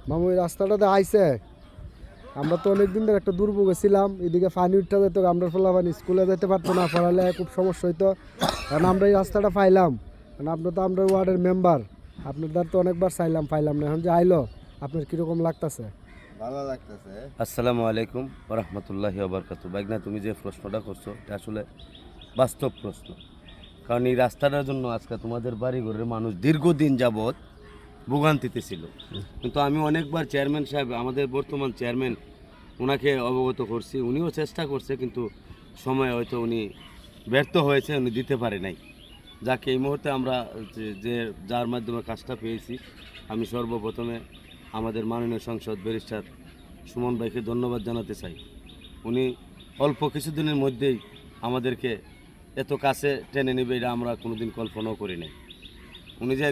মামু এই রাস্তাটাতে আইছে, আমরা তো অনেকদিন ধরে একটা দুর্ভোগে ছিলাম, এদিকে পানি উঠতে যেত, আমরা ফলাফানি স্কুলে যেতে পারতো না, পড়ালে খুব সমস্যা হইতো। কারণ আমরা এই রাস্তাটা পাইলাম, কারণ আপনি তো আমরা ওয়ার্ডের মেম্বার, আপনার দ্বার তো অনেকবার চাইলাম, পাইলাম না। এখন যে আইলো, আপনার কীরকম লাগতেছে? ভালো লাগতেছে। আসসালামু আলাইকুম ওয়া রাহমাতুল্লাহি ওয়া বারাকাতুহু। বাইগনা, তুমি যে প্রশ্নটা করছো এটা আসলে বাস্তব প্রশ্ন। কারণ এই রাস্তাটার জন্য আজকে তোমাদের বাড়িঘরের মানুষ দীর্ঘদিন যাবৎ ভোগান্তিতে ছিল। কিন্তু আমি অনেকবার চেয়ারম্যান সাহেব, আমাদের বর্তমান চেয়ারম্যান, ওনাকে অবগত করছি, উনিও চেষ্টা করছে, কিন্তু সময় হয়তো উনি ব্যর্থ হয়েছে, উনি দিতে পারে নাই। যাকে এই মুহূর্তে আমরা যে যার মাধ্যমে কাজটা পেয়েছি, আমি সর্বপ্রথমে আমাদের মাননীয় সংসদ ব্যারিস্টার সুমন ভাইকে ধন্যবাদ জানাতে চাই। উনি অল্প কিছুদিনের মধ্যেই আমাদেরকে এত কাছে টেনে নেবে এটা আমরা কোনোদিন কল্পনাও করি নাই। উনি যে